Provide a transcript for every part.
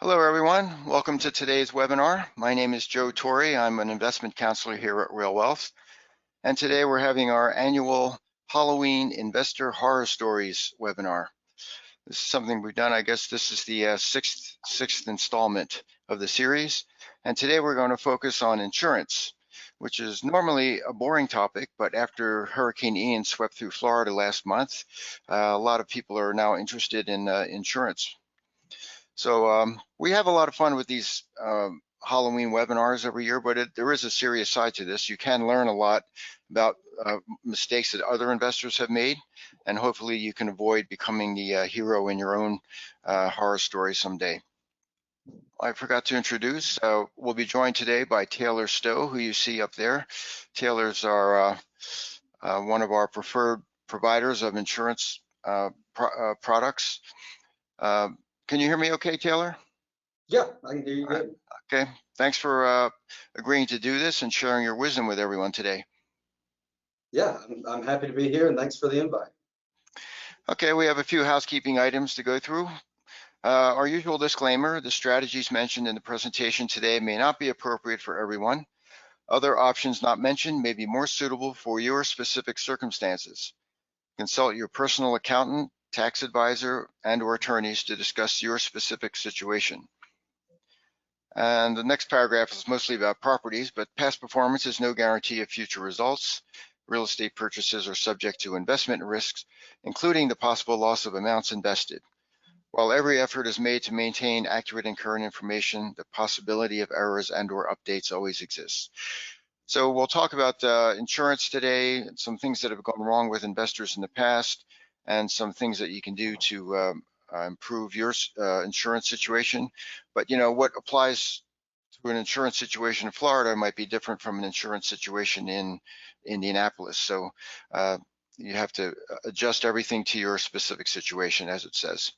Hello, everyone. Welcome to today's webinar. My name is Joe Torre. I'm an investment counselor here at RealWealth. And today we're having our annual Halloween Investor Horror Stories webinar. This is something we've done. I guess this is the sixth installment of the series. And today we're going to focus on insurance, which is normally a boring topic, but after Hurricane Ian swept through Florida last month, a lot of people are now interested in insurance. So we have a lot of fun with these Halloween webinars every year, but there is a serious side to this. You can learn a lot about mistakes that other investors have made, and hopefully you can avoid becoming the hero in your own horror story someday. I forgot to introduce, we'll be joined today by Taylor Stowe, who you see up there. Taylor's one of our preferred providers of insurance products. Can you hear me okay, Taylor? Yeah, I can hear you good. Okay, thanks for agreeing to do this and sharing your wisdom with everyone today. Yeah, I'm happy to be here, and thanks for the invite. Okay, we have a few housekeeping items to go through. Our usual disclaimer: the strategies mentioned in the presentation today may not be appropriate for everyone. Other options not mentioned may be more suitable for your specific circumstances. Consult your personal accountant, tax advisor, and/or attorneys to discuss your specific situation. And the next paragraph is mostly about properties, but past performance is no guarantee of future results. Real estate purchases are subject to investment risks, including the possible loss of amounts invested. While every effort is made to maintain accurate and current information, the possibility of errors and/or updates always exists. So we'll talk about insurance today, some things that have gone wrong with investors in the past, and some things that you can do to improve your insurance situation. But what applies to an insurance situation in Florida might be different from an insurance situation in Indianapolis. So you have to adjust everything to your specific situation, as it says.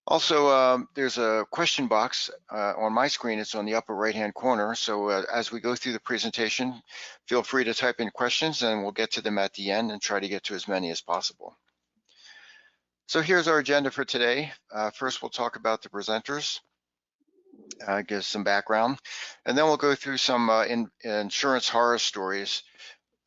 Also, there's a question box on my screen. It's on the upper right-hand corner. So as we go through the presentation, feel free to type in questions and we'll get to them at the end and try to get to as many as possible. So here's our agenda for today. First, we'll talk about the presenters, give some background, and then we'll go through some insurance horror stories.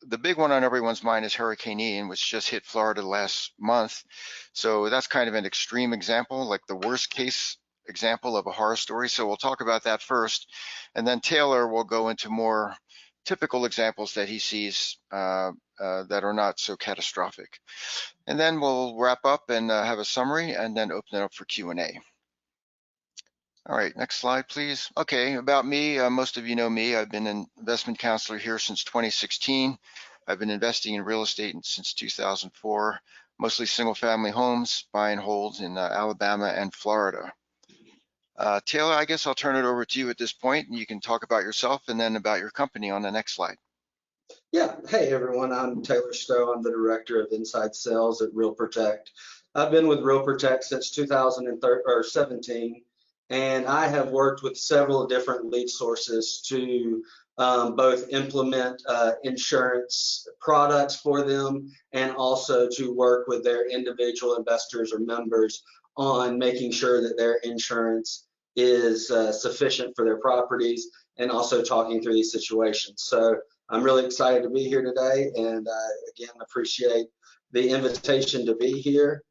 The big one on everyone's mind is Hurricane Ian, which just hit Florida last month. So that's kind of an extreme example, like the worst case example of a horror story. So we'll talk about that first. And then Taylor will go into more typical examples that he sees that are not so catastrophic. And then we'll wrap up and have a summary and then open it up for Q&A. All right, next slide, please. Okay, about me, most of you know me. I've been an investment counselor here since 2016. I've been investing in real estate since 2004, mostly single family homes, buy and holds in Alabama and Florida. Taylor, I guess I'll turn it over to you at this point, and you can talk about yourself and then about your company on the next slide. Yeah, hey everyone, I'm Taylor Stowe. I'm the Director of Inside Sales at RealProtect. I've been with RealProtect since 2017, and I have worked with several different lead sources to both implement insurance products for them and also to work with their individual investors or members on making sure that their insurance is sufficient for their properties and also talking through these situations. So I'm really excited to be here today, and again, appreciate the invitation to be here.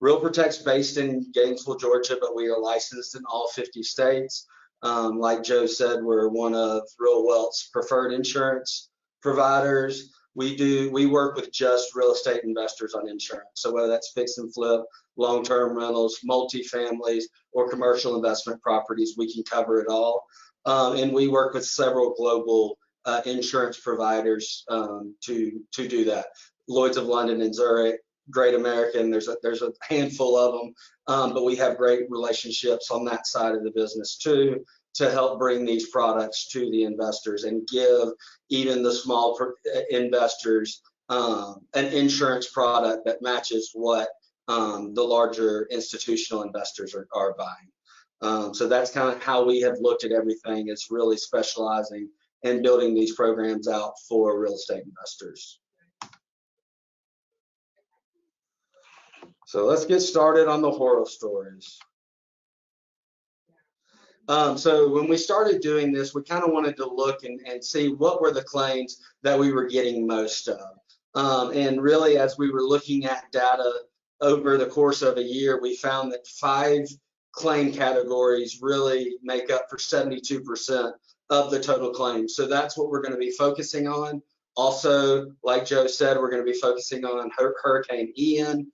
RealProtect's based in Gainesville, Georgia, but we are licensed in all 50 states. Like Joe said, we're one of RealWealth's preferred insurance providers. We work with just real estate investors on insurance. So whether that's fix and flip, long-term rentals, multifamilies, or commercial investment properties, we can cover it all. And we work with several global insurance providers to do that. Lloyd's of London and Zurich, Great American, there's a handful of them, but we have great relationships on that side of the business too, to help bring these products to the investors and give even the small investors an insurance product that matches what the larger institutional investors are buying. So that's kind of how we have looked at everything, is really specializing and building these programs out for real estate investors. So let's get started on the horror stories. So when we started doing this, we kind of wanted to look and see what were the claims that we were getting most of. And really, as we were looking at data over the course of a year, we found that 5 claim categories really make up for 72% of the total claims. So that's what we're going to be focusing on. Also, like Joe said, we're going to be focusing on Hurricane Ian,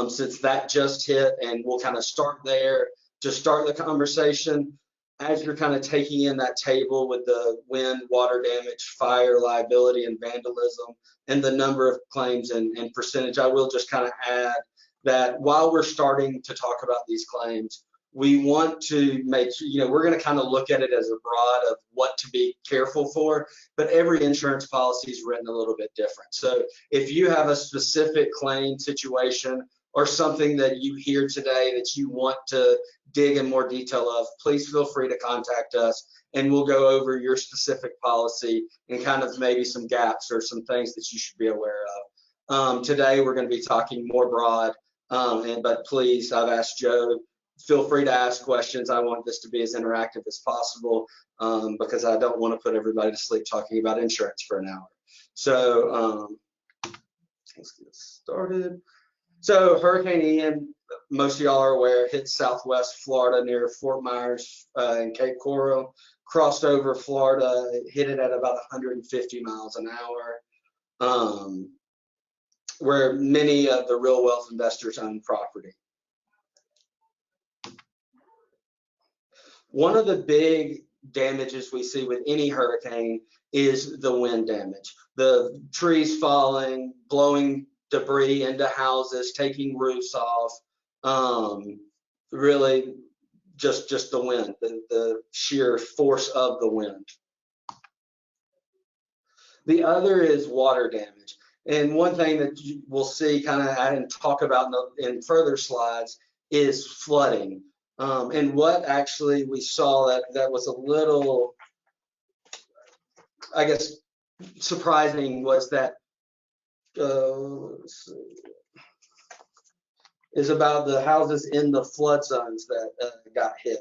since that just hit, and we'll kind of start there to start the conversation. As you're kind of taking in that table with the wind, water damage, fire, liability, and vandalism, and the number of claims and percentage, I will just kind of add that while we're starting to talk about these claims, we want to make sure, we're going to kind of look at it as a broad of what to be careful for, but every insurance policy is written a little bit different. So if you have a specific claim situation or something that you hear today that you want to dig in more detail of, please feel free to contact us and we'll go over your specific policy and kind of maybe some gaps or some things that you should be aware of. Today we're going to be talking more broad, but please, I've asked Joe, feel free to ask questions. I want this to be as interactive as possible because I don't want to put everybody to sleep talking about insurance for an hour. So let's get started. So Hurricane Ian, most of y'all are aware, hit southwest Florida near Fort Myers and Cape Coral, crossed over Florida, hit it at about 150 miles an hour, where many of the RealWealth investors own property. One of the big damages we see with any hurricane is the wind damage. The trees falling, blowing debris into houses, taking roofs off, really just the wind, the sheer force of the wind. The other is water damage. And one thing that we'll see kind of and talk about in further slides is flooding. And what actually we saw that was a little, I guess, surprising was that let's see, is about the houses in the flood zones that got hit.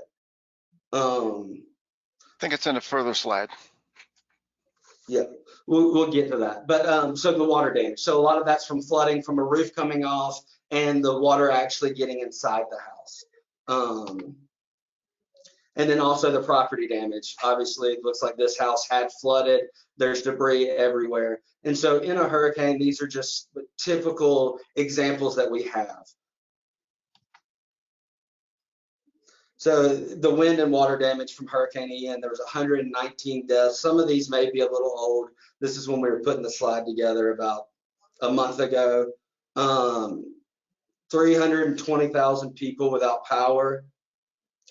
I think it's in a further slide. Yeah, we'll get to that. But so the water damage. So a lot of that's from flooding, from a roof coming off, and the water actually getting inside the house. And then also the property damage. Obviously, it looks like this house had flooded. There's debris everywhere. And so in a hurricane, these are just typical examples that we have. So the wind and water damage from Hurricane Ian, there was 119 deaths. Some of these may be a little old. This is when we were putting the slide together about a month ago. 320,000 people without power,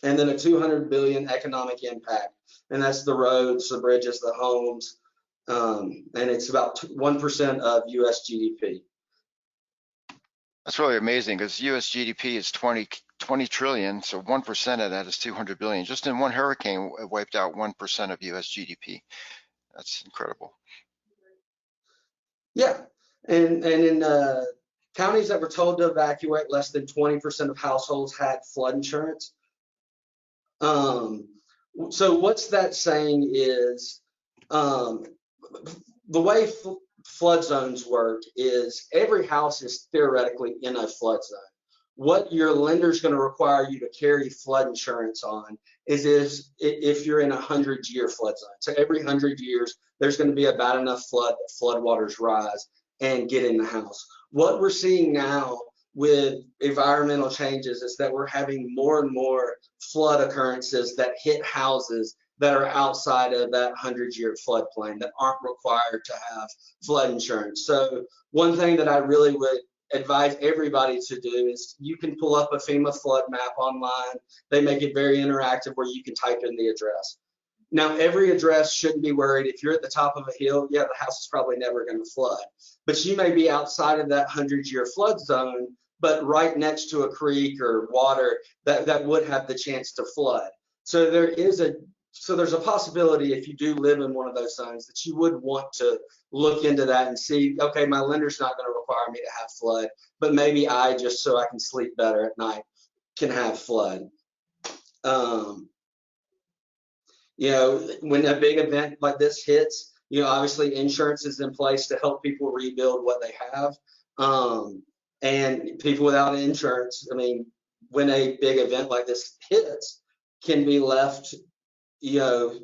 and then a 200 billion economic impact. And that's the roads, the bridges, the homes, and it's about 1% of US GDP. That's really amazing because US GDP is 20 trillion, so 1% of that is 200 billion. Just in one hurricane, it wiped out 1% of US GDP. That's incredible. Yeah, and in counties that were told to evacuate, less than 20% of households had flood insurance. So what's that saying is the way flood zones work is every house is theoretically in a flood zone. What your lender is going to require you to carry flood insurance on is if you're in a 100-year flood zone. So every 100 years, there's going to be about enough flood that floodwaters rise and get in the house. What we're seeing now with environmental changes is that we're having more and more flood occurrences that hit houses that are outside of that 100-year floodplain that aren't required to have flood insurance. So one thing that I really would advise everybody to do is you can pull up a FEMA flood map online. They make it very interactive where you can type in the address. Now, every address shouldn't be worried. If you're at the top of a hill, yeah, the house is probably never going to flood. But you may be outside of that 100-year flood zone, but right next to a creek or water that would have the chance to flood. So there's a possibility if you do live in one of those zones that you would want to look into that and see, okay, my lender's not going to require me to have flood, but maybe I, just so I can sleep better at night, can have flood. You know, when a big event like this hits, you know, obviously insurance is in place to help people rebuild what they have. And people without insurance, I mean, when a big event like this hits, can be left, you know,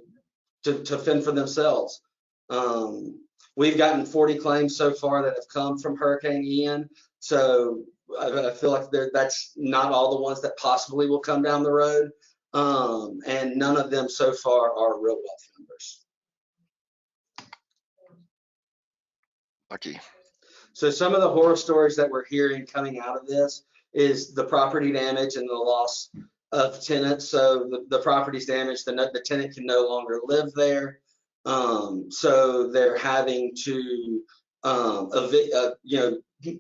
to fend for themselves. We've gotten 40 claims so far that have come from Hurricane Ian. So I feel like that's not all the ones that possibly will come down the road. And none of them so far are RealWealth members. Lucky. So some of the horror stories that we're hearing coming out of this is the property damage and the loss of tenants. So the property's damaged, the tenant can no longer live there. So they're having to, you know,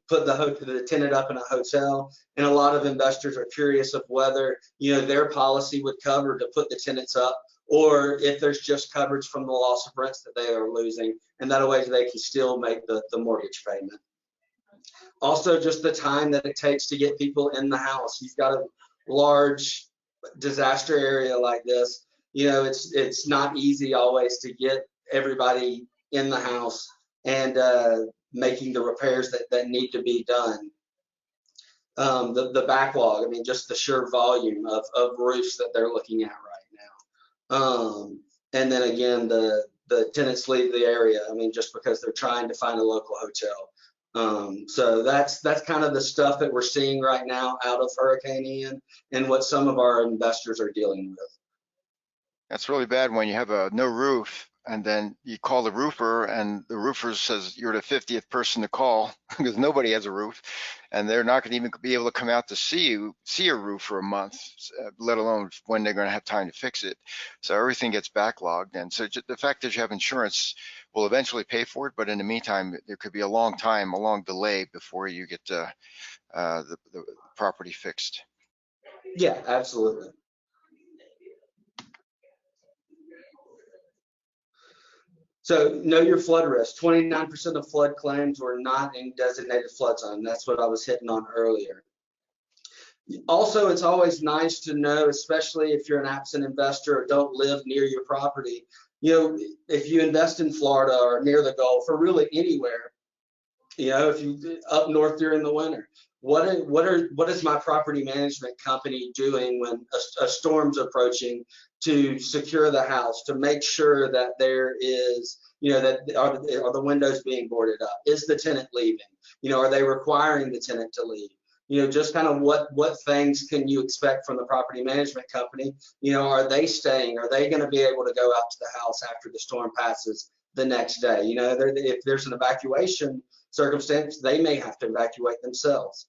put the tenant up in a hotel. And a lot of investors are curious of whether, you know, their policy would cover to put the tenants up, or if there's just coverage from the loss of rents that they are losing, and that way they can still make the mortgage payment. Also, just the time that it takes to get people in the house. You've got a large disaster area like this. You know, it's not easy always to get everybody in the house and making the repairs that need to be done. The backlog, I mean, just the sheer volume of roofs that they're looking at right now. And then again, the tenants leave the area, I mean, just because they're trying to find a local hotel. So that's kind of the stuff that we're seeing right now out of Hurricane Ian and what some of our investors are dealing with. That's really bad when you have no roof and then you call the roofer and the roofer says you're the 50th person to call because nobody has a roof, and they're not going to even be able to come out to see a roof for a month, let alone when they're going to have time to fix it. So everything gets backlogged. And so the fact that you have insurance will eventually pay for it, but in the meantime, there could be a long delay before you get the property fixed. Yeah, absolutely. So know your flood risk. 29% of flood claims were not in designated flood zone. That's what I was hitting on earlier. Also, it's always nice to know, especially if you're an absent investor or don't live near your property, you know, if you invest in Florida or near the Gulf or really anywhere, you know, if you up north during the winter, what is my property management company doing when a storm's approaching to secure the house, to make sure that there is, you know, that are the windows being boarded up? Is the tenant leaving? You know, are they requiring the tenant to leave? You know, just kind of what things can you expect from the property management company? You know, are they staying? Are they going to be able to go out to the house after the storm passes the next day? You know, if there's an evacuation circumstance, they may have to evacuate themselves.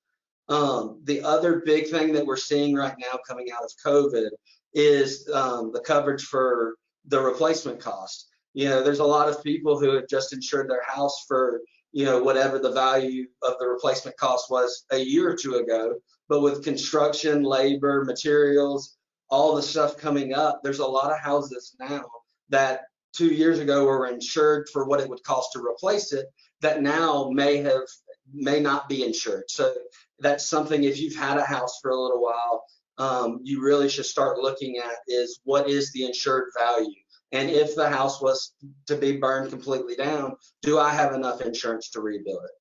The other big thing that we're seeing right now coming out of COVID is the coverage for the replacement cost. You know, there's a lot of people who have just insured their house for, you know, whatever the value of the replacement cost was a year or two ago. But with construction, labor, materials, all the stuff coming up, there's a lot of houses now that 2 years ago were insured for what it would cost to replace it, that now may not be insured. So that's something, if you've had a house for a little while, you really should start looking at is what is the insured value? And if the house was to be burned completely down, do I have enough insurance to rebuild it?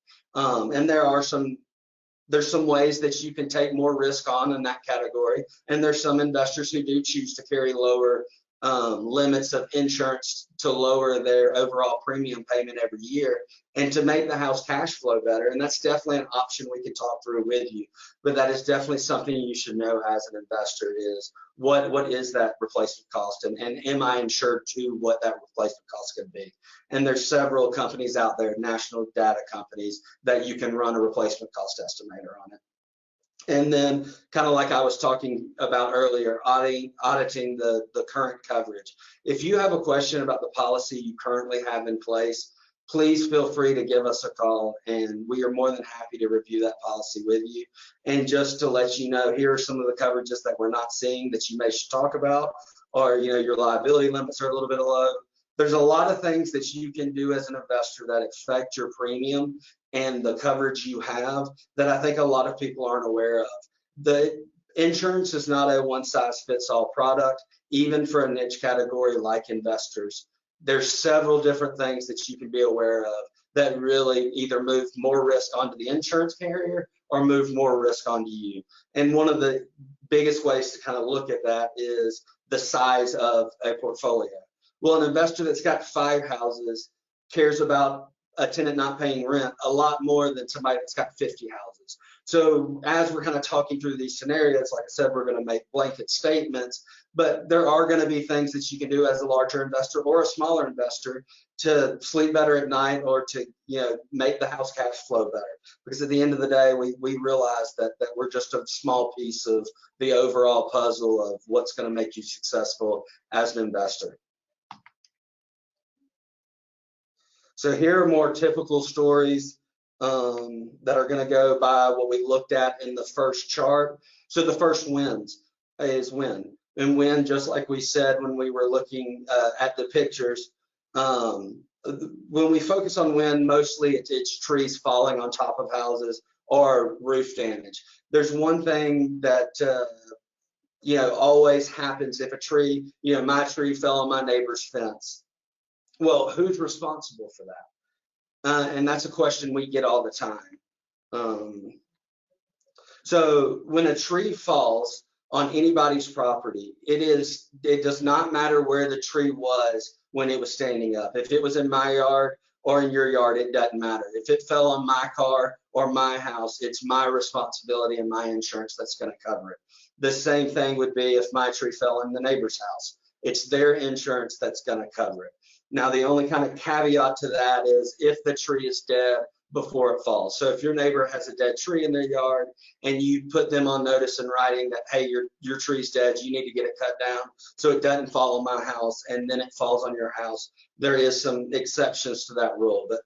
And there's some ways that you can take more risk on in that category. And there's some investors who do choose to carry lower limits of insurance to lower their overall premium payment every year and to make the house cash flow better. And that's definitely an option we can talk through with you. But that is definitely something you should know as an investor is what is that replacement cost, and am I insured to what that replacement cost could be? And there's several companies out there, national data companies, that you can run a replacement cost estimator on it. And then kind of like I was talking about earlier, auditing the current coverage. If you have a question about the policy you currently have in place, please feel free to give us a call, and we are more than happy to review that policy with you. And just to let you know, here are some of the coverages that we're not seeing that you may should talk about, or, you know, your liability limits are a little bit low. There's a lot of things that you can do as an investor that affect your premium and the coverage you have that I think a lot of people aren't aware of. Insurance is not a one-size-fits-all product, even for a niche category like investors. There's several different things that you can be aware of that really either move more risk onto the insurance carrier or move more risk onto you. And one of the biggest ways to kind of look at that is the size of a portfolio. Well, an investor that's got 5 houses cares about a tenant not paying rent a lot more than somebody that's got 50 houses. So as we're kind of talking through these scenarios, like I said, we're going to make blanket statements, but there are going to be things that you can do as a larger investor or a smaller investor to sleep better at night, or to, you know, make the house cash flow better. Because at the end of the day, we realize that we're just a small piece of the overall puzzle of what's going to make you successful as an investor. So here are more typical stories that are going to go by what we looked at in the first chart. So the first wins is win. And win, just like we said when we were looking at the pictures, when we focus on win, mostly it's trees falling on top of houses or roof damage. There's one thing that you know, always happens if a tree, you know, my tree fell on my neighbor's fence. Well, who's responsible for that? And that's a question we get all the time. So when a tree falls on anybody's property, it does not matter where the tree was when it was standing up. If it was in my yard or in your yard, it doesn't matter. If it fell on my car or my house, it's my responsibility and my insurance that's going to cover it. The same thing would be if my tree fell in the neighbor's house. It's their insurance that's going to cover it. Now, the only kind of caveat to that is if the tree is dead before it falls. So if your neighbor has a dead tree in their yard and you put them on notice in writing that, hey, your tree's dead, you need to get it cut down so it doesn't fall on my house and then it falls on your house, there is some exceptions to that rule. But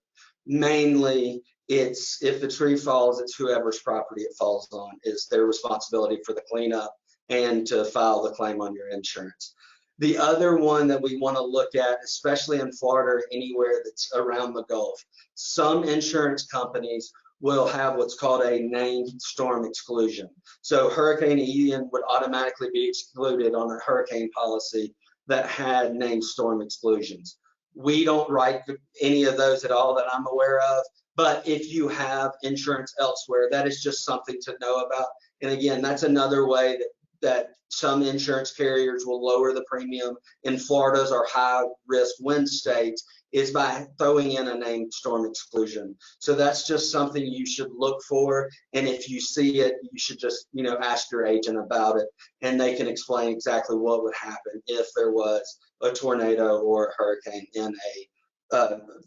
mainly, it's if the tree falls, it's whoever's property it falls on is their responsibility for the cleanup and to file the claim on your insurance. The other one that we want to look at, especially in Florida or anywhere that's around the Gulf, some insurance companies will have what's called a named storm exclusion. So Hurricane Ian would automatically be excluded on a hurricane policy that had named storm exclusions. We don't write any of those at all that I'm aware of, but if you have insurance elsewhere, that is just something to know about. And again, that's another way that some insurance carriers will lower the premium in Florida's or high risk wind states is by throwing in a named storm exclusion. So that's just something you should look for. And if you see it, you should just, you know, ask your agent about it and they can explain exactly what would happen if there was a tornado or a hurricane in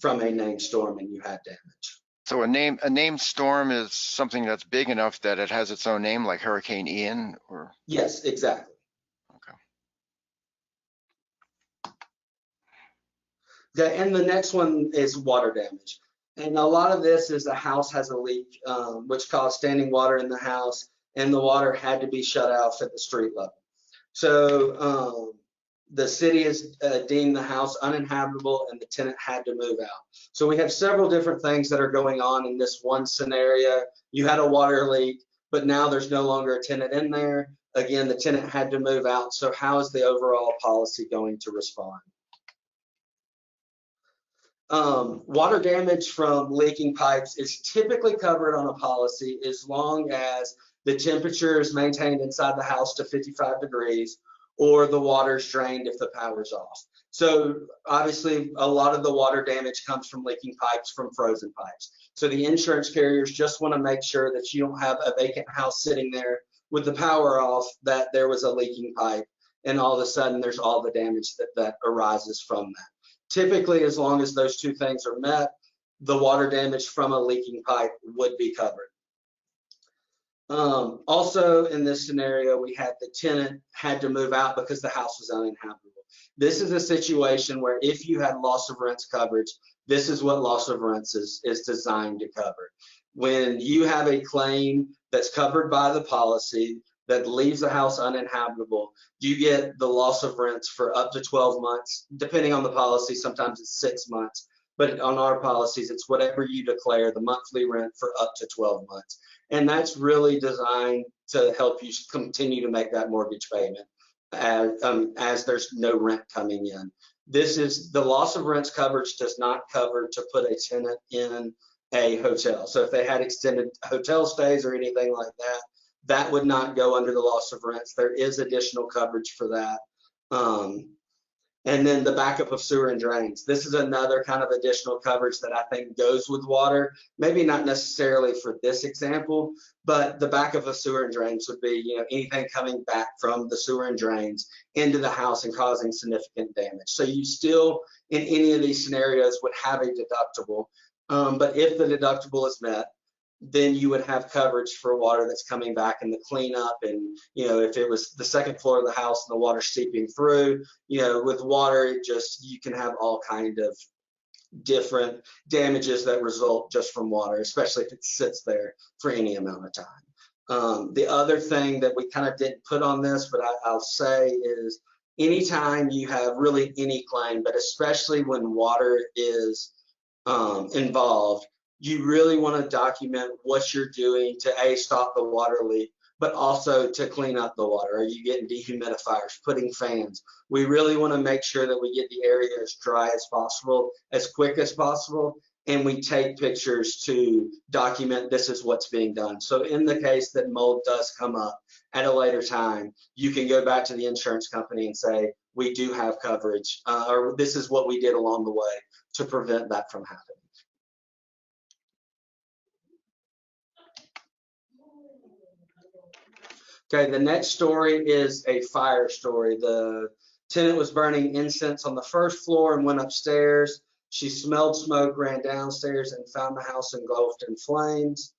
from a named storm and you had damage. So a named storm is something that's big enough that it has its own name, like Hurricane Ian, or? Yes, exactly. Okay. And the next one is water damage. And a lot of this is the house has a leak, which caused standing water in the house, and the water had to be shut off at the street level. So the city has deemed the house uninhabitable and the tenant had to move out. So we have several different things that are going on in this one scenario. You had a water leak, but now there's no longer a tenant in there. Again, the tenant had to move out. So how is the overall policy going to respond? Water damage from leaking pipes is typically covered on a policy as long as the temperature is maintained inside the house to 55 degrees or the water's drained if the power's off. So obviously a lot of the water damage comes from leaking pipes, from frozen pipes. So the insurance carriers just want to make sure that you don't have a vacant house sitting there with the power off, that there was a leaking pipe, and all of a sudden there's all the damage that arises from that. Typically, as long as those two things are met, the water damage from a leaking pipe would be covered. Also in this scenario, we had the tenant had to move out because the house was uninhabitable. This is a situation where if you had loss of rents coverage, this is what loss of rents is designed to cover. When you have a claim that's covered by the policy that leaves the house uninhabitable, you get the loss of rents for up to 12 months. Depending on the policy, sometimes it's 6 months, but on our policies, it's whatever you declare, the monthly rent for up to 12 months. And that's really designed to help you continue to make that mortgage payment as there's no rent coming in. This is the loss of rents coverage does not cover to put a tenant in a hotel. So if they had extended hotel stays or anything like that, that would not go under the loss of rents. There is additional coverage for that. And then the backup of sewer and drains. This is another kind of additional coverage that I think goes with water. Maybe not necessarily for this example, but the backup of sewer and drains would be, you know, anything coming back from the sewer and drains into the house and causing significant damage. So you still, in any of these scenarios, would have a deductible. But if the deductible is met, then you would have coverage for water that's coming back and the cleanup. And, you know, if it was the second floor of the house and the water seeping through, you know, with water, it just, you can have all kind of different damages that result just from water, especially if it sits there for any amount of time. The other thing that we kind of didn't put on this, but I'll say is anytime you have really any claim, but especially when water is involved, you really want to document what you're doing to stop the water leak, but also to clean up the water. Are you getting dehumidifiers, putting fans? We really want to make sure that we get the area as dry as possible, as quick as possible, and we take pictures to document this is what's being done. So in the case that mold does come up at a later time, you can go back to the insurance company and say, we do have coverage, or this is what we did along the way to prevent that from happening. Okay, the next story is a fire story. The tenant was burning incense on the first floor and went upstairs. She smelled smoke, ran downstairs, and found the house engulfed in flames.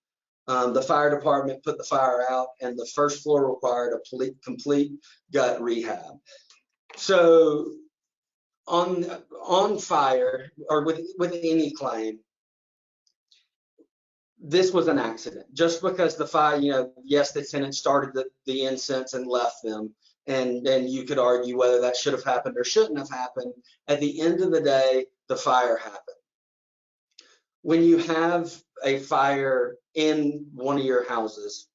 The fire department put the fire out, and the first floor required a complete gut rehab. So on fire, or with any claim, this was an accident. Just because the fire, you know, yes, the tenant started the incense and left them, and then you could argue whether that should have happened or shouldn't have happened. At the end of the day, the fire happened. When you have a fire in one of your houses,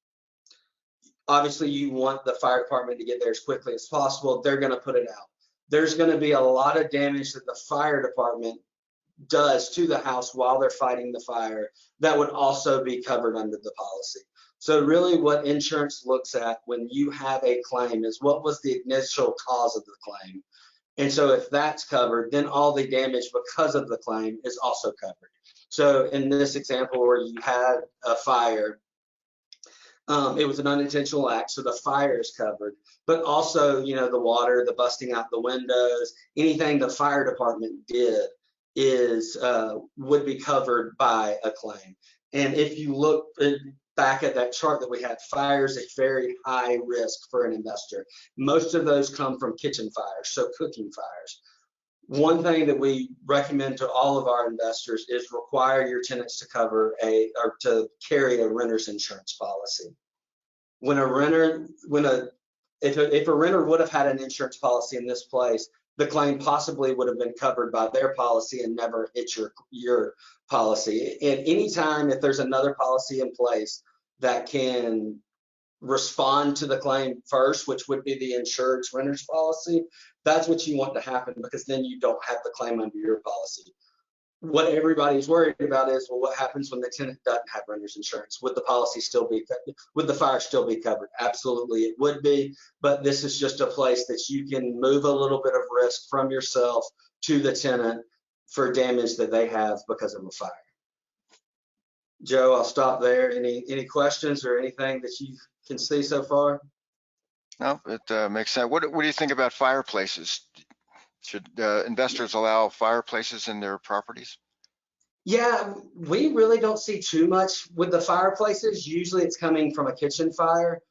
obviously you want the fire department to get there as quickly as possible. They're going to put it out. There's going to be a lot of damage that the fire department does to the house while they're fighting the fire that would also be covered under the policy. So really what insurance looks at when you have a claim is what was the initial cause of the claim. And so if that's covered, then all the damage because of the claim is also covered. So in this example where you had a fire, it was an unintentional act, so the fire is covered. But also, you know, the water, the busting out the windows, anything the fire department did is would be covered by a claim. And if you look back at that chart that we had, fire is a very high risk for an investor. Most of those come from kitchen fires, so cooking fires. One thing that we recommend to all of our investors is require your tenants to cover or to carry a renter's insurance policy. When a renter, if a renter would have had an insurance policy in this place, the claim possibly would have been covered by their policy and never hit your policy. At any time, if there's another policy in place that can respond to the claim first, which would be the insured's renter's policy, that's what you want to happen, because then you don't have the claim under your policy. What everybody's worried about is, well, what happens when the tenant doesn't have renter's insurance? Would the policy still be covered? Would the fire still be covered? Absolutely, it would be. But this is just a place that you can move a little bit of risk from yourself to the tenant for damage that they have because of a fire. Joe, I'll stop there. Any questions or anything that you can see so far? No, it makes sense. What do you think about fireplaces? Should investors allow fireplaces in their properties? Yeah, we really don't see too much with the fireplaces. Usually it's coming from a kitchen fire.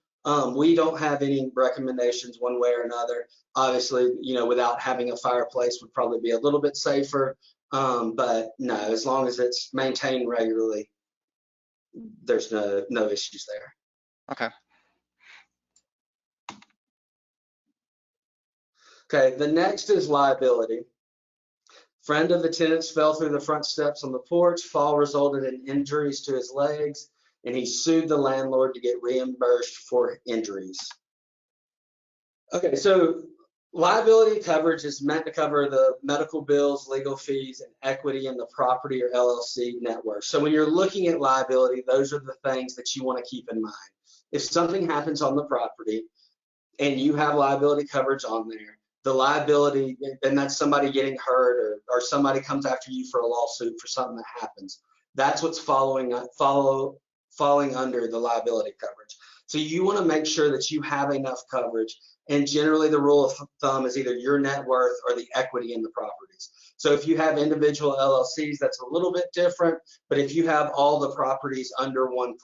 We don't have any recommendations one way or another. Obviously, you know, without having a fireplace would probably be a little bit safer. But no, as long as it's maintained regularly, there's no issues there. Okay. Okay, the next is liability. Friend of the tenants fell through the front steps on the porch. Fall resulted in injuries to his legs. and he sued the landlord to get reimbursed for injuries. Okay, so liability coverage is meant to cover the medical bills, legal fees, and equity in the property or LLC net worth. So when you're looking at liability, those are the things that you want to keep in mind. If something happens on the property and you have liability coverage on there, the liability, and that's somebody getting hurt or somebody comes after you for a lawsuit for something that happens, that's what's falling under the liability coverage. So you want to make sure that you have enough coverage. And generally the rule of thumb is either your net worth or the equity in the properties. So if you have individual LLCs, that's a little bit different. But if you have all the properties under one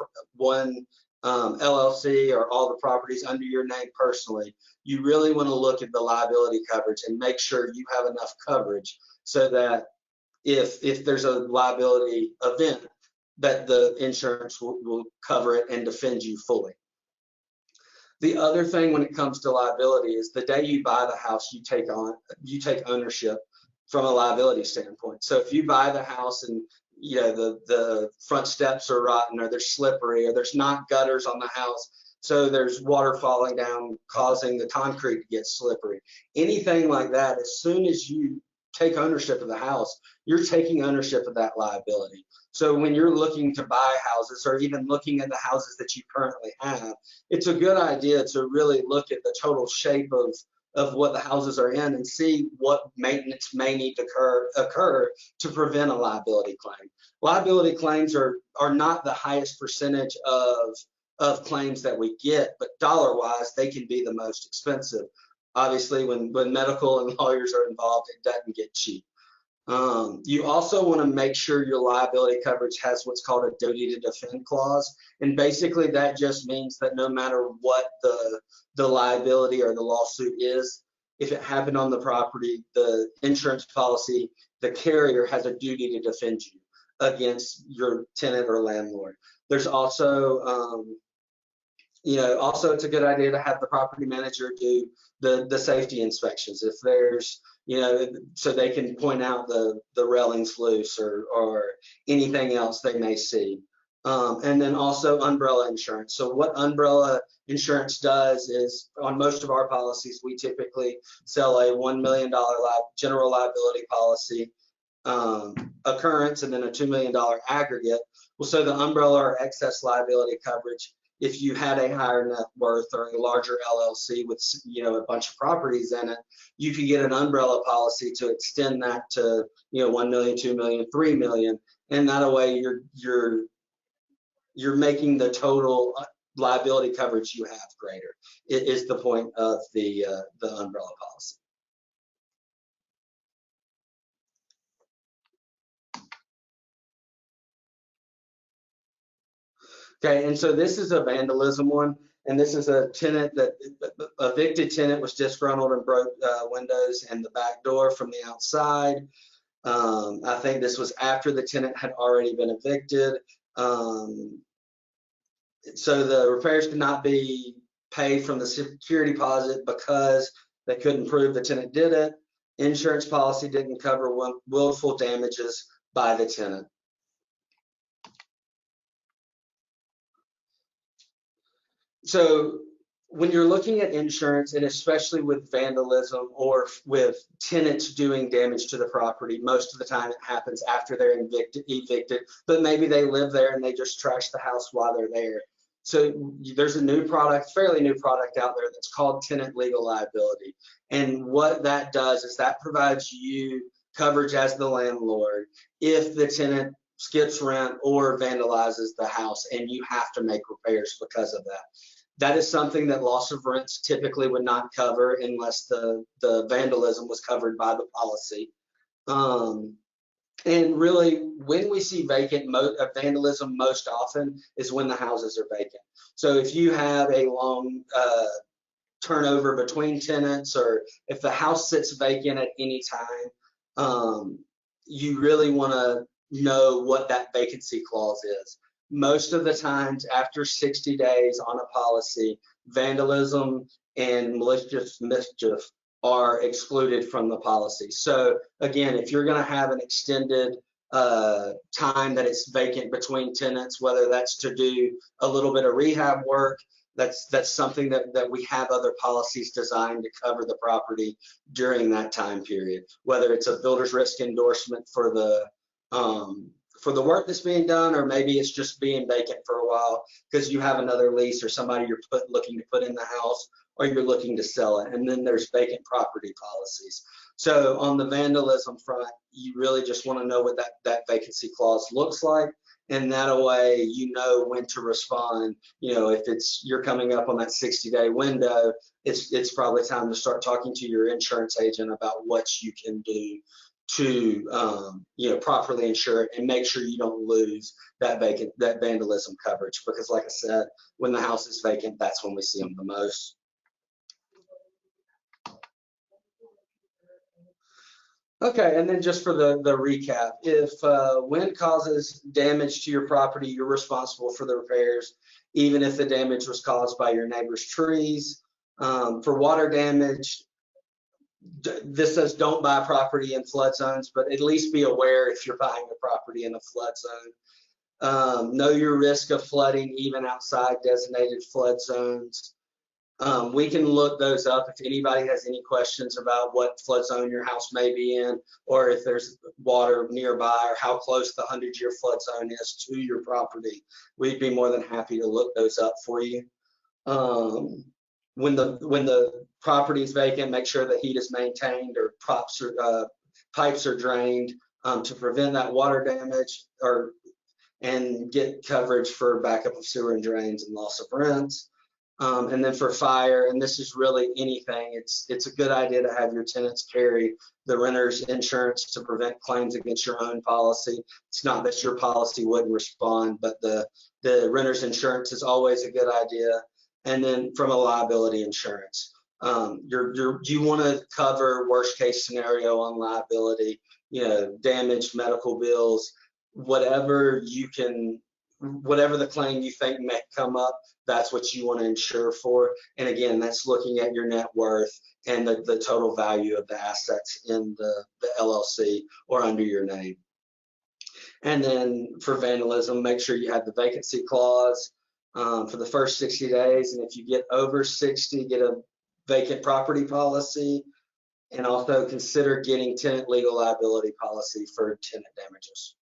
LLC or all the properties under your name personally, you really want to look at the liability coverage and make sure you have enough coverage so that if there's a liability event, that the insurance will cover it and defend you fully. The other thing when it comes to liability is the day you buy the house, you take ownership from a liability standpoint. So if you buy the house and the front steps are rotten or they're slippery or there's not gutters on the house, so there's water falling down causing the concrete to get slippery, anything like that, as soon as you take ownership of the house, you're taking ownership of that liability. So when you're looking to buy houses or even looking at the houses that you currently have, it's a good idea to really look at the total shape of what the houses are in and see what maintenance may need to occur to prevent a liability claim. Liability claims are not the highest percentage of claims that we get, but dollar-wise, they can be the most expensive. Obviously, when medical and lawyers are involved, it doesn't get cheap. You also want to make sure your liability coverage has what's called a duty to defend clause. And basically that just means that no matter what the liability or the lawsuit is, if it happened on the property, the insurance policy, the carrier has a duty to defend you against your tenant or landlord. There's also, also it's a good idea to have the property manager do the safety inspections if there's, so they can point out the railings loose or anything else they may see. And then also umbrella insurance. So what umbrella insurance does is on most of our policies, we typically sell a $1 million general liability policy occurrence and then a $2 million aggregate. Well, so the umbrella or excess liability coverage, if you had a higher net worth or a larger LLC with a bunch of properties in it, you could get an umbrella policy to extend that to 1 million, 2 million, 3 million, and that way you're making the total liability coverage you have greater. It is the point of the umbrella policy. Okay, and so this is a vandalism one, and this is a tenant evicted tenant was disgruntled and broke windows and the back door from the outside. I think this was after the tenant had already been evicted. So the repairs could not be paid from the security deposit because they couldn't prove the tenant did it. Insurance policy didn't cover willful damages by the tenant. So when you're looking at insurance, and especially with vandalism or with tenants doing damage to the property, most of the time it happens after they're evicted, but maybe they live there and they just trash the house while they're there. So there's a new product, fairly new product out there that's called tenant legal liability. And what that does is that provides you coverage as the landlord if the tenant skips rent or vandalizes the house and you have to make repairs because of that. That is something that loss of rents typically would not cover unless the vandalism was covered by the policy. And really, when we see vandalism most often is when the houses are vacant. So if you have a long turnover between tenants, or if the house sits vacant at any time, you really want to know what that vacancy clause is. Most of the times after 60 days on a policy, vandalism and malicious mischief are excluded from the policy. So again, if you're going to have an extended time that it's vacant between tenants, whether that's to do a little bit of rehab work. That's something that we have other policies designed to cover the property during that time period, whether it's a builder's risk endorsement for the work that's being done, or maybe it's just being vacant for a while because you have another lease or somebody you're looking to put in the house, or you're looking to sell it. And then there's vacant property policies. So on the vandalism front, you really just want to know what that vacancy clause looks like. And that way, you know when to respond. You know, if you're coming up on that 60-day window, it's probably time to start talking to your insurance agent about what you can do to properly insure it and make sure you don't lose that vandalism coverage. Because like I said, when the house is vacant, that's when we see them the most. Okay, and then just for the recap, if wind causes damage to your property, you're responsible for the repairs, even if the damage was caused by your neighbor's trees. For water damage, this says don't buy property in flood zones, but at least be aware if you're buying a property in a flood zone. Know your risk of flooding even outside designated flood zones. We can look those up if anybody has any questions about what flood zone your house may be in, or if there's water nearby, or how close the 100-year flood zone is to your property. We'd be more than happy to look those up for you. When the property is vacant, make sure the heat is maintained, or pipes are drained to prevent that water damage, and get coverage for backup of sewer and drains and loss of rents. And then for fire, and this is really anything, it's a good idea to have your tenants carry the renter's insurance to prevent claims against your own policy. It's not that your policy wouldn't respond, but the renter's insurance is always a good idea. And then from a liability insurance, you want to cover worst case scenario on liability, damaged medical bills, whatever the claim you think may come up, that's what you want to insure for. And again, that's looking at your net worth and the total value of the assets in the LLC or under your name. And then for vandalism, make sure you have the vacancy clause for the first 60 days. And if you get over 60, get a vacant property policy, and also consider getting tenant legal liability policy for tenant damages.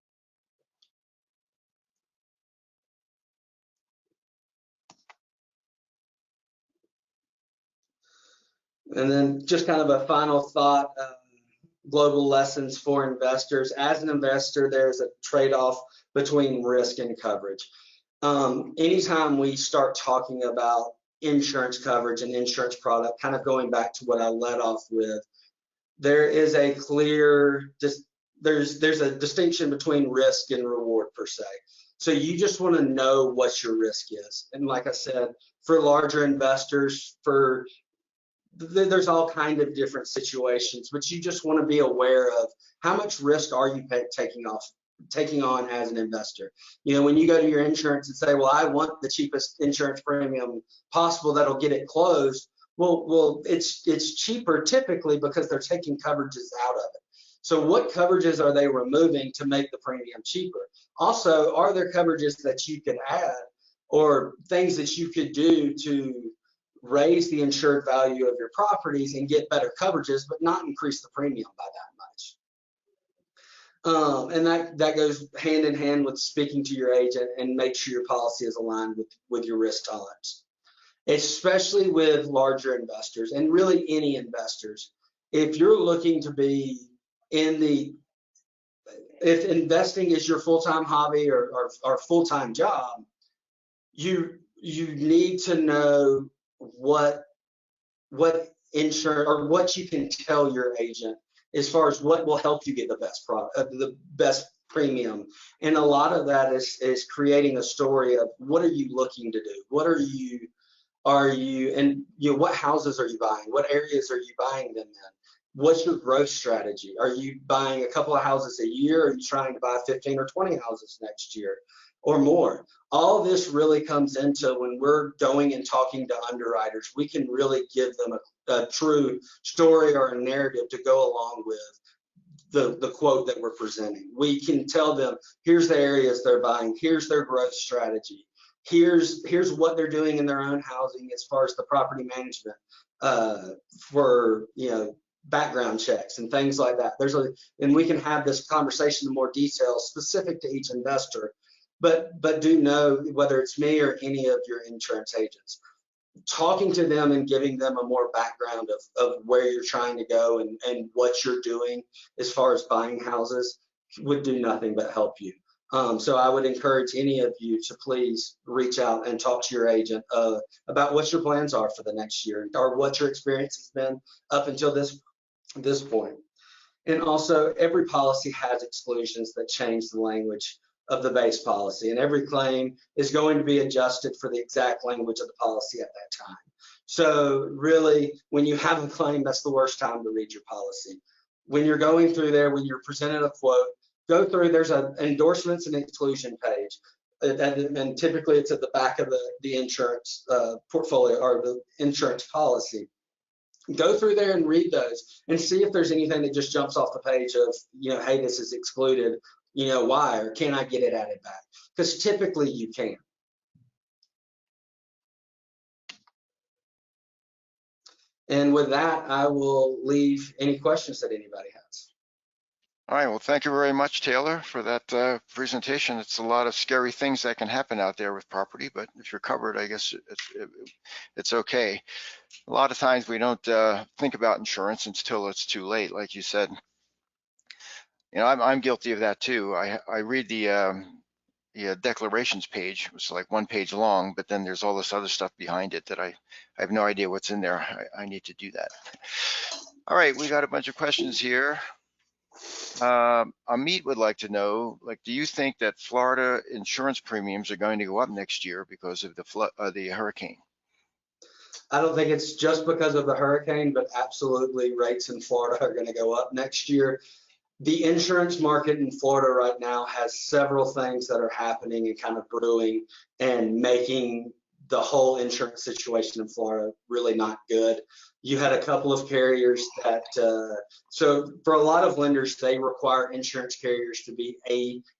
And then just kind of a final thought, global lessons for investors. As an investor, there's a trade-off between risk and coverage. Anytime we start talking about insurance coverage and insurance product, kind of going back to what I led off with, there is a clear, there's a distinction between risk and reward per se. So you just want to know what your risk is. And like I said, for larger investors, there's all kind of different situations, but you just want to be aware of how much risk are you taking on as an investor. When you go to your insurance and say, well, I want the cheapest insurance premium possible that'll get it closed. Well, it's cheaper typically because they're taking coverages out of it. So what coverages are they removing to make the premium cheaper? Also, are there coverages that you can add or things that you could do to raise the insured value of your properties and get better coverages, but not increase the premium by that much? And that goes hand in hand with speaking to your agent and make sure your policy is aligned with your risk tolerance, especially with larger investors and really any investors. If you're looking to be if investing is your full-time hobby or full-time job, you need to know what insurance or what you can tell your agent as far as what will help you get the best product, the best premium. And a lot of that is creating a story of what are you looking to do? What are you and what houses are you buying? What areas are you buying them in? What's your growth strategy? Are you buying a couple of houses a year? Or are you trying to buy 15 or 20 houses next year or more? All this really comes into when we're going and talking to underwriters, we can really give them a true story or a narrative to go along with the quote that we're presenting. We can tell them, here's the areas they're buying, here's their growth strategy, here's what they're doing in their own housing as far as the property management for, you know, background checks and things like that. And we can have this conversation in more detail specific to each investor, but do know, whether it's me or any of your insurance agents, talking to them and giving them a more background of where you're trying to go and what you're doing as far as buying houses would do nothing but help you. So I would encourage any of you to please reach out and talk to your agent about what your plans are for the next year, or what your experience has been up until this point. And also, every policy has exclusions that change the language of the base policy, and every claim is going to be adjusted for the exact language of the policy at that time. So really, when you have a claim, that's the worst time to read your policy. When you're going through there, when you're presented a quote, go through, there's an endorsements and exclusion page, and typically it's at the back of the insurance portfolio or the insurance policy. Go through there and read those and see if there's anything that just jumps off the page of, you know, hey, this is excluded, you know, why, or can I get it added back? Because typically you can. And with that, I will leave any questions that anybody has. All right, well, thank you very much, Taylor, for that presentation. It's a lot of scary things that can happen out there with property, but if you're covered, I guess it's okay. A lot of times we don't think about insurance until it's too late, like you said. You know, I'm guilty of that too. I read the declarations page. It was like 1 page long, but then there's all this other stuff behind it that I have no idea what's in there. I need to do that. All right, we got a bunch of questions here. Amit would like to know, like, do you think that Florida insurance premiums are going to go up next year because of the hurricane? I don't think it's just because of the hurricane, but absolutely rates in Florida are going to go up next year. The insurance market in Florida right now has several things that are happening and kind of brewing and making the whole insurance situation in Florida really not good. You had a couple of carriers that, so for a lot of lenders, they require insurance carriers to be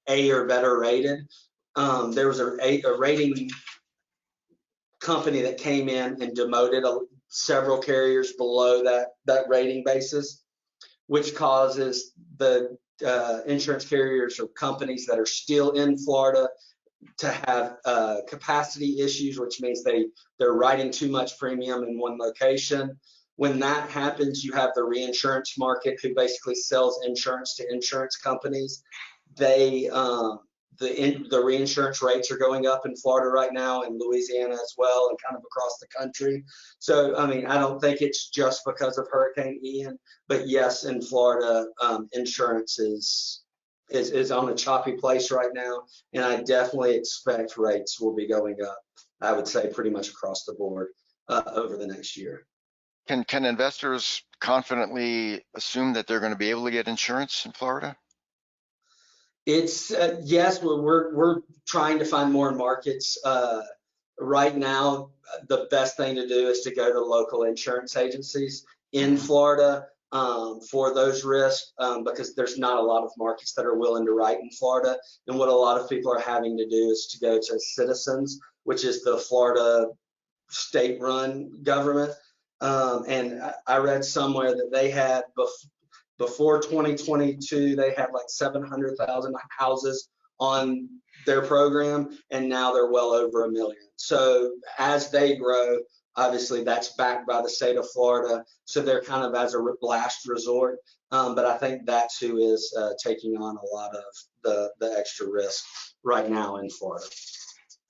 A or better rated. There was a rating company that came in and demoted several carriers below that rating basis, which causes the insurance carriers or companies that are still in Florida to have capacity issues, which means they're writing too much premium in one location. When that happens, you have the reinsurance market, who basically sells insurance to insurance companies. The reinsurance rates are going up in Florida right now, and Louisiana as well, and kind of across the country. So, I mean, I don't think it's just because of Hurricane Ian, but yes, in Florida, insurance is on a choppy place right now, and I definitely expect rates will be going up, I would say pretty much across the board over the next year. Can investors confidently assume that they're going to be able to get insurance in Florida? It's yes, we're trying to find more markets. Right now, the best thing to do is to go to local insurance agencies in Florida for those risks, because there's not a lot of markets that are willing to write in Florida. And what a lot of people are having to do is to go to Citizens, which is the Florida state-run government. And I read somewhere that they had before 2022, they had like 700,000 houses on their program, and now they're well over 1 million. So as they grow, obviously that's backed by the state of Florida, so they're kind of as a last resort. But I think that's who is taking on a lot of the extra risk right now in Florida.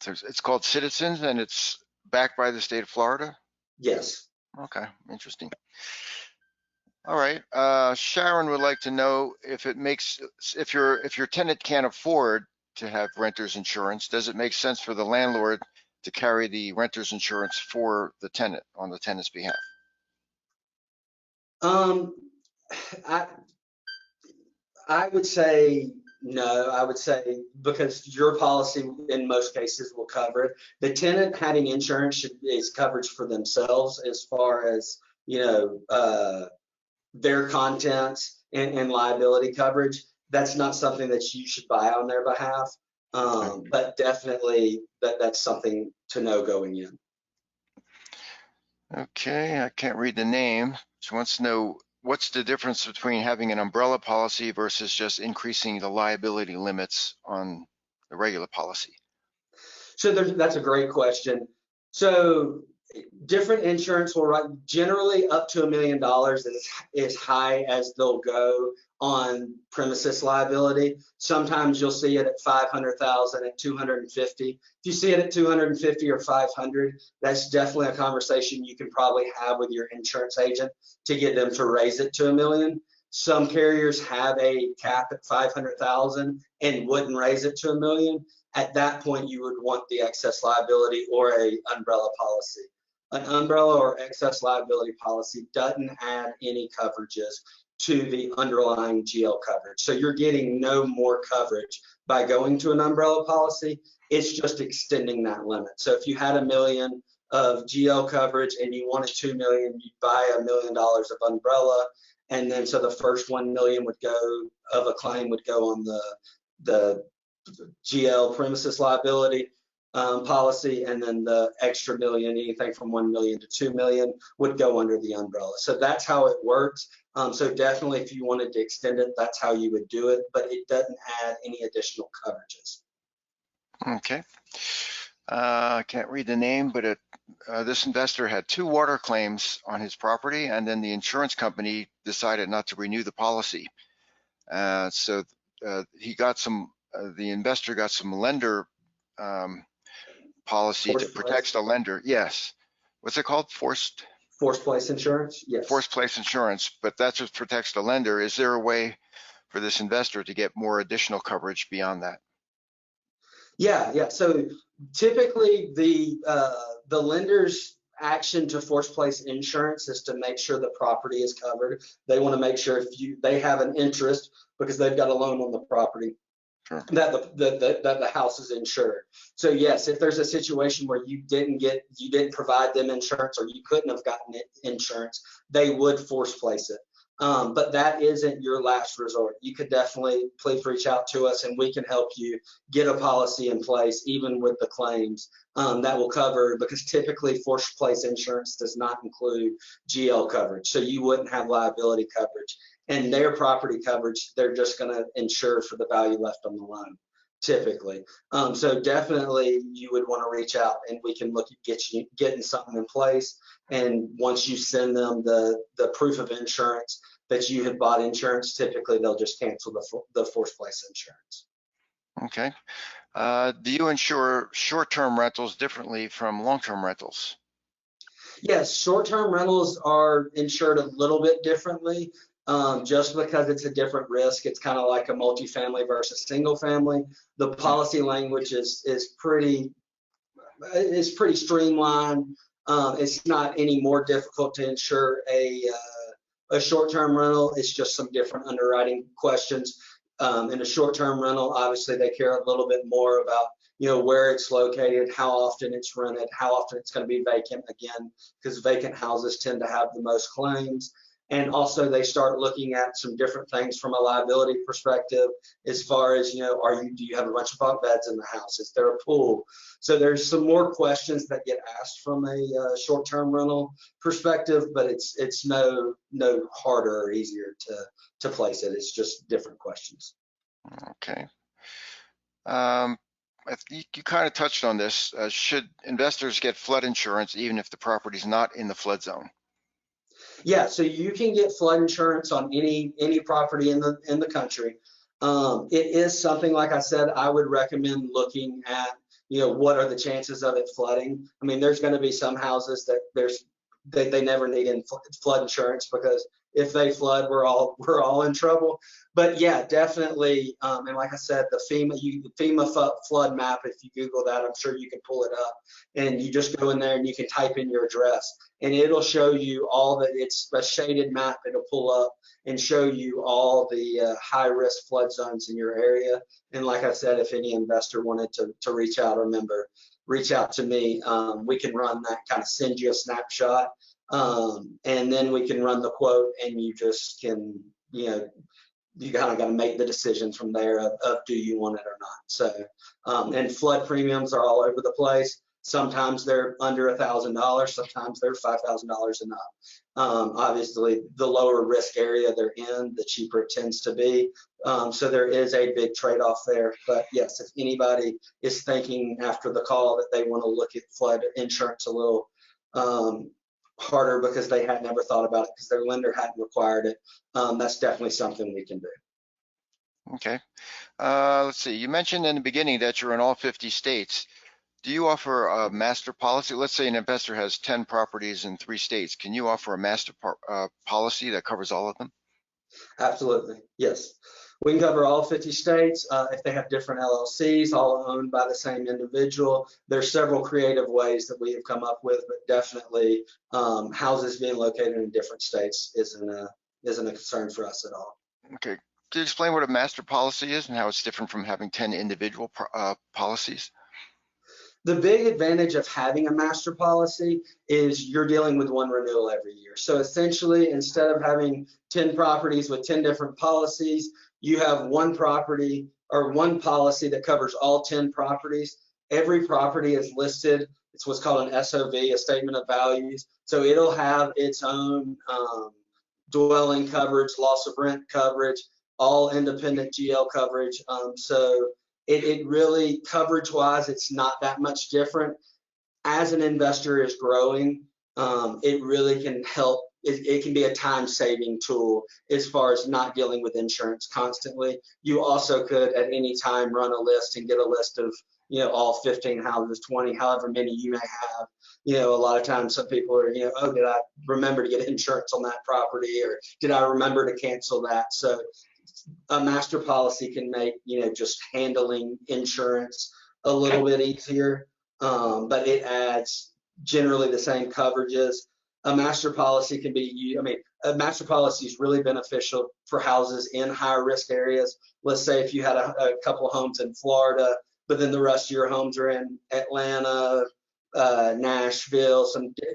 So it's called Citizens, and it's backed by the state of Florida? Yes. Okay, interesting. All right, Sharon would like to know if your tenant can't afford to have renter's insurance, does it make sense for the landlord to carry the renter's insurance for the tenant on the tenant's behalf? I would say no. I would say because your policy in most cases will cover it. The tenant having insurance is coverage for themselves as far as, you know, their contents and liability coverage, that's not something that you should buy on their behalf. But definitely that's something to know going in. Okay, I can't read the name. She wants to know what's the difference between having an umbrella policy versus just increasing the liability limits on the regular policy? So that's a great question. So different insurance will write generally up to $1 million is as high as they'll go on premises liability. Sometimes you'll see it at 500,000, at 250. If you see it at 250 or 500, that's definitely a conversation you can probably have with your insurance agent to get them to raise it to $1 million. Some carriers have a cap at 500,000 and wouldn't raise it to $1 million. At that point, you would want the excess liability or a umbrella policy. An umbrella or excess liability policy doesn't add any coverages to the underlying GL coverage. So you're getting no more coverage by going to an umbrella policy. It's just extending that limit. So if you had $1 million of GL coverage and you wanted $2 million, you'd buy $1 million of umbrella. And then so the first $1 million would go of a claim would go on the GL premises liability policy, and then the extra $1 million, anything from $1 million to $2 million, would go under the umbrella. So that's how it works. So definitely, if you wanted to extend it, that's how you would do it, but it doesn't add any additional coverages. Okay. I can't read the name, but this investor had 2 water claims on his property, and then the insurance company decided not to renew the policy. So he got some. The investor got some lender policy to protect the lender. Yes. What's it called? Forced place insurance? Yes. Forced place insurance, but that just protects the lender. Is there a way for this investor to get more additional coverage beyond that? Yeah. So typically the lender's action to forced place insurance is to make sure the property is covered. They want to make sure they have an interest because they've got a loan on the property. Sure. That the house is insured. So yes, if there's a situation where you didn't provide them insurance, or you couldn't have gotten insurance, they would force place it. But that isn't your last resort. You could definitely please reach out to us, and we can help you get a policy in place, even with the claims that will cover, because typically forced place insurance does not include GL coverage, so you wouldn't have liability coverage. And their property coverage, they're just going to insure for the value left on the loan, typically. So definitely you would want to reach out, and we can look at getting something in place. And once you send them the proof of insurance that you have bought insurance, typically they'll just cancel the forced place insurance. Okay. Do you insure short-term rentals differently from long-term rentals? Yes, short-term rentals are insured a little bit differently. Just because it's a different risk. It's kind of like a multifamily versus single family. The policy language is pretty streamlined. It's not any more difficult to insure a short-term rental. It's just some different underwriting questions. In a short-term rental, obviously they care a little bit more about where it's located, how often it's rented, how often it's going to be vacant again, because vacant houses tend to have the most claims. And also they start looking at some different things from a liability perspective, as far as, do you have a bunch of bunk beds in the house? Is there a pool? So there's some more questions that get asked from a short-term rental perspective, but it's no harder or easier to place it. It's just different questions. Okay. You kind of touched on this. Should investors get flood insurance even if the property is not in the flood zone? Yeah, so you can get flood insurance on any property in the country. It is something, like I said, I would recommend looking at, what are the chances of it flooding. I mean, there's going to be some houses that they never need flood insurance, because if they flood, we're all in trouble. But yeah, definitely. And like I said, the FEMA flood map, if you Google that, I'm sure you can pull it up, and you just go in there and you can type in your address, and it'll show you all that. It's a shaded map. It'll pull up and show you all the high risk flood zones in your area. And like I said, if any investor wanted to reach out to me, we can run that, kind of send you a snapshot And then we can run the quote, and you just can, you kind of got to make the decision from there of do you want it or not. So, and flood premiums are all over the place. Sometimes they're under $1,000, sometimes they're $5,000 and up. Obviously, the lower risk area they're in, the cheaper it tends to be. So there is a big trade-off there. But yes, if anybody is thinking after the call that they want to look at flood insurance a little harder because they had never thought about it because their lender hadn't required it, that's definitely something we can do. Okay. Let's see. You mentioned in the beginning that you're in all 50 states. Do you offer a master policy? Let's say an investor has 10 properties in 3 states. Can you offer a master policy that covers all of them? Absolutely, yes. We can cover all 50 states. If they have different LLCs, all owned by the same individual, there's several creative ways that we have come up with, but definitely houses being located in different states isn't a concern for us at all. Okay. Could you explain what a master policy is and how it's different from having 10 individual policies? The big advantage of having a master policy is you're dealing with one renewal every year. So essentially, instead of having 10 properties with 10 different policies, you have one property or one policy that covers all 10 properties. Every property is listed. It's what's called an SOV, a statement of values. So it'll have its own dwelling coverage, loss of rent coverage, all independent GL coverage. So it really, coverage-wise, it's not that much different. As an investor is growing, it really can help. It can be a time-saving tool as far as not dealing with insurance constantly. You also could at any time run a list and get a list of all 15 houses, 20, however many you may have. A lot of times some people are, oh, did I remember to get insurance on that property, or did I remember to cancel that? So a master policy can make just handling insurance a little bit easier, but it adds generally the same coverages. A master policy can be, a master policy is really beneficial for houses in higher risk areas. Let's say if you had a couple of homes in Florida, but then the rest of your homes are in Atlanta, Nashville,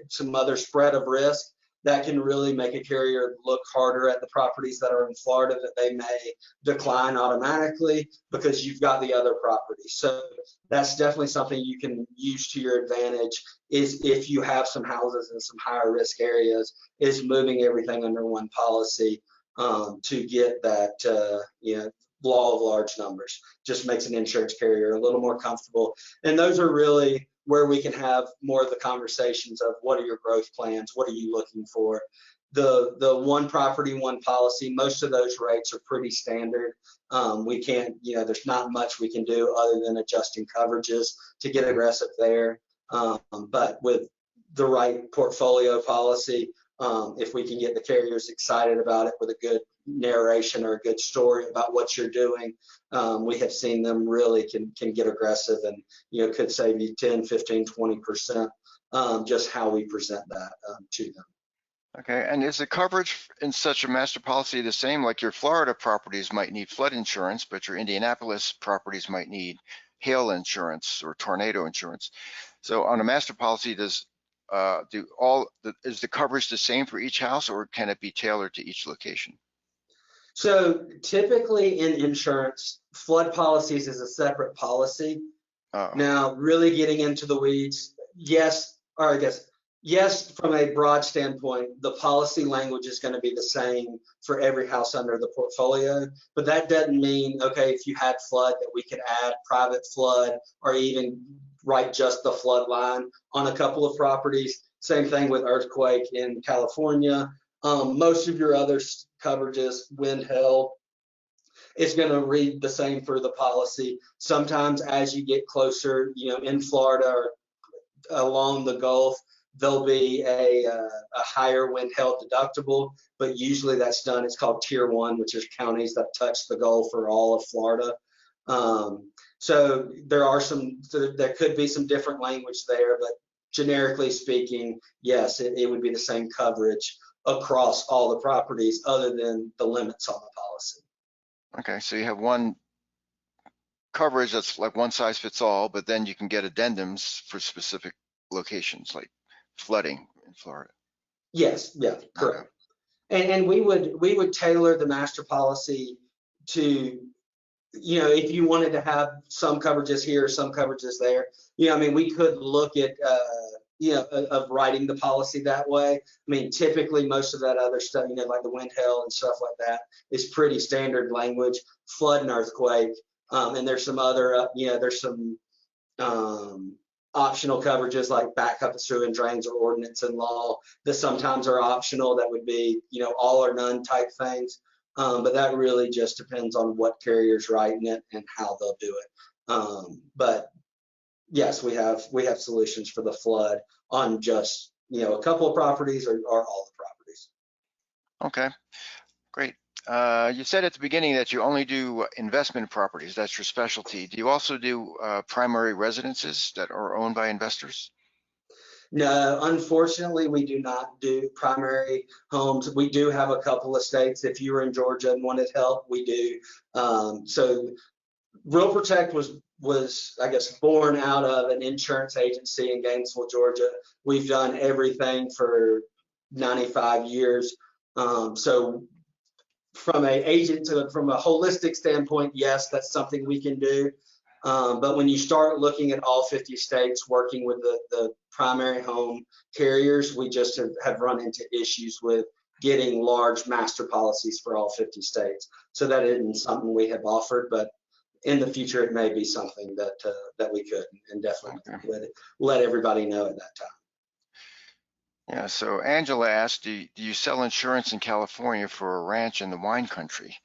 some other spread of risk. That can really make a carrier look harder at the properties that are in Florida that they may decline automatically because you've got the other properties. So that's definitely something you can use to your advantage, is if you have some houses in some higher risk areas, is moving everything under one policy to get that law of large numbers. Just makes an insurance carrier a little more comfortable. And those are really where we can have more of the conversations of what are your growth plans, what are you looking for. The one property, one policy, most of those rates are pretty standard. We can't, there's not much we can do other than adjusting coverages to get aggressive there. But with the right portfolio policy, if we can get the carriers excited about it with a good narration or a good story about what you're doing, we have seen them really can get aggressive and could save you 10, 15, 20% just how we present that to them. Okay, and is the coverage in such a master policy the same? Like your Florida properties might need flood insurance, but your Indianapolis properties might need hail insurance or tornado insurance. So on a master policy, is the coverage the same for each house, or can it be tailored to each location? So typically in insurance, flood policies is a separate policy. Now, really getting into the weeds, yes, or I guess, yes, from a broad standpoint, the policy language is going to be the same for every house under the portfolio, but that doesn't mean, okay, if you had flood, that we could add private flood or even write just the flood line on a couple of properties. Same thing with earthquake in California. Most of your other coverages, wind, hail, it's going to read the same for the policy. Sometimes as you get closer, in Florida or along the Gulf, there'll be a higher wind hail deductible, but usually that's done, it's called Tier 1, which is counties that touch the Gulf or all of Florida. So there could be some different language there, but generically speaking, yes, it would be the same coverage across all the properties other than the limits on the policy. Okay, so you have one coverage that's like one size fits all, but then you can get addendums for specific locations like flooding in Florida. Yes, yeah, correct. And we would tailor the master policy to, if you wanted to have some coverages here, some coverages there, I mean, we could look at, of writing the policy that way. I mean, typically most of that other stuff, like the wind, hail and stuff like that is pretty standard language, flood and earthquake. And there's some other, there's some optional coverages like backup of sewer and drains or ordinance and law that sometimes are optional. That would be, all or none type things. But that really just depends on what carrier's writing it and how they'll do it. But yes, we have solutions for the flood on just, a couple of properties or all the properties. Okay, great. You said at the beginning that you only do investment properties. That's your specialty. Do you also do primary residences that are owned by investors? No, unfortunately, we do not do primary homes. We do have a couple of states. If you were in Georgia and wanted help, we do. So RealProtect was, I guess, born out of an insurance agency in Gainesville, Georgia. We've done everything for 95 years. So from from a holistic standpoint, yes, that's something we can do. But when you start looking at all 50 states working with the primary home carriers, we just have run into issues with getting large master policies for all 50 states. So that isn't something we have offered, but in the future, it may be something that we could, and definitely let everybody know at that time. Yeah, so Angela asked, do you sell insurance in California for a ranch in the wine country?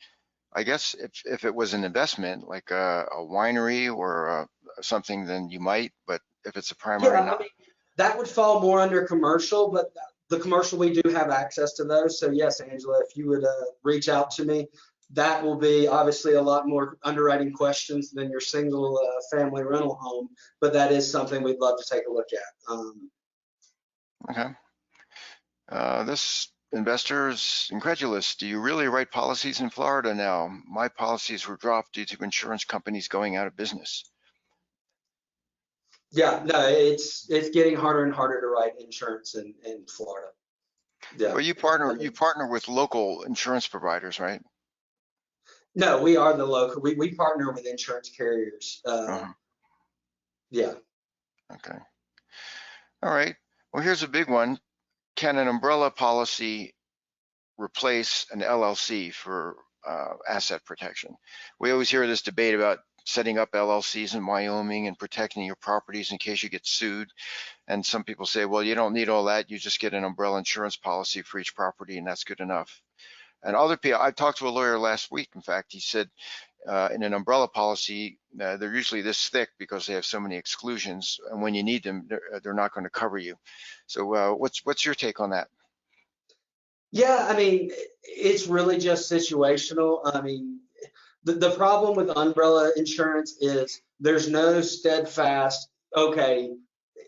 I guess if it was an investment, like a winery or something, then you might, but if it's a primary, I mean, that would fall more under commercial, but the commercial, we do have access to those. So yes, Angela, if you would reach out to me, that will be obviously a lot more underwriting questions than your single family rental home, but that is something we'd love to take a look at. Okay. This investor is incredulous. Do you really write policies in Florida now? My policies were dropped due to insurance companies going out of business. Yeah, no, it's getting harder and harder to write insurance in Florida. Yeah. Well, you partner with local insurance providers, right? No, we are the local. We partner with insurance carriers. Yeah. Okay. All right. Well, here's a big one. Can an umbrella policy replace an LLC for asset protection? We always hear this debate about setting up LLCs in Wyoming and protecting your properties in case you get sued. And some people say, well, you don't need all that. You just get an umbrella insurance policy for each property, and that's good enough. And other people, I talked to a lawyer last week. In fact, he said in an umbrella policy, they're usually this thick because they have so many exclusions, and when you need them, they're not going to cover you. So what's your take on that? Yeah, I mean, it's really just situational. I mean, the problem with umbrella insurance is there's no steadfast, okay,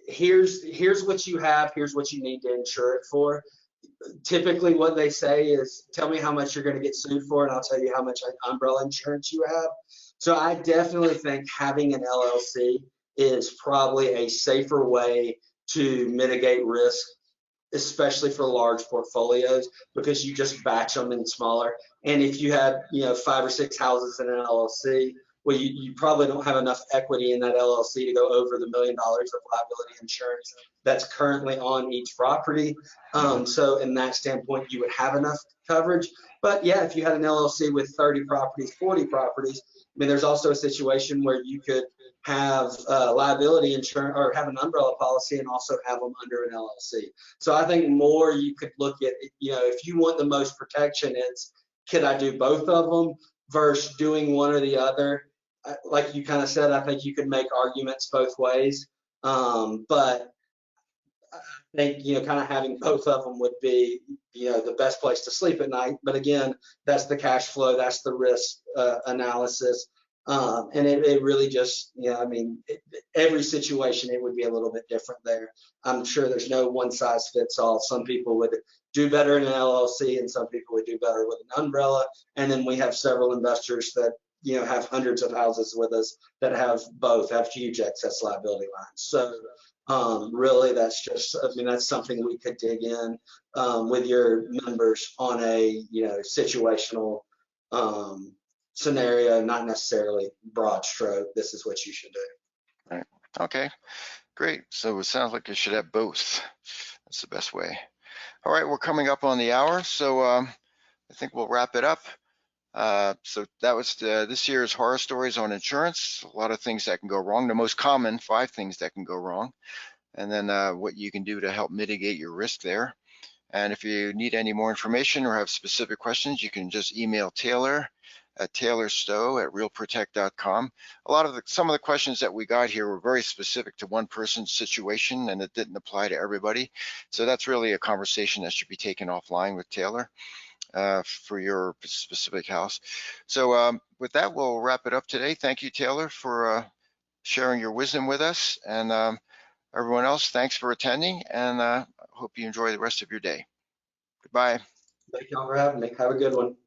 here's what you have, here's what you need to insure it for. Typically what they say is, tell me how much you're going to get sued for, and I'll tell you how much umbrella insurance you have. So I definitely think having an LLC is probably a safer way to mitigate risk, especially for large portfolios, because you just batch them in smaller. And if you have, 5 or 6 houses in an LLC, well, you probably don't have enough equity in that LLC to go over the $1 million of liability insurance that's currently on each property. So in that standpoint, you would have enough coverage. But yeah, if you had an LLC with 30 properties, 40 properties, I mean, there's also a situation where you could have liability insurance or have an umbrella policy and also have them under an LLC. So I think more you could look at, if you want the most protection, it's, could I do both of them versus doing one or the other? Like you kind of said, I think you could make arguments both ways. But I think, kind of having both of them would be, the best place to sleep at night. But again, that's the cash flow, that's the risk analysis. And it really just, I mean, every situation, it would be a little bit different there. I'm sure there's no one size fits all. Some people would do better in an LLC and some people would do better with an umbrella. And then we have several investors that, have hundreds of houses with us that have both, have huge excess liability lines. So Really, that's just, I mean, that's something we could dig in with your members on a, situational scenario, not necessarily broad stroke. This is what you should do. Right. Okay, great. So it sounds like you should have both. That's the best way. All right, we're coming up on the hour, so I think we'll wrap it up. So that was this year's horror stories on insurance. A lot of things that can go wrong. The most common 5 things that can go wrong, and then what you can do to help mitigate your risk there. And if you need any more information or have specific questions, you can just email Taylor at Taylor Stowe at RealProtect.com. Some of the questions that we got here were very specific to one person's situation, and it didn't apply to everybody. So that's really a conversation that should be taken offline with Taylor for your specific house. So with that, we'll wrap it up today. Thank you, Taylor, for sharing your wisdom with us. And everyone else, thanks for attending, and hope you enjoy the rest of your day. Goodbye. Thank y'all for having me. Have a good one.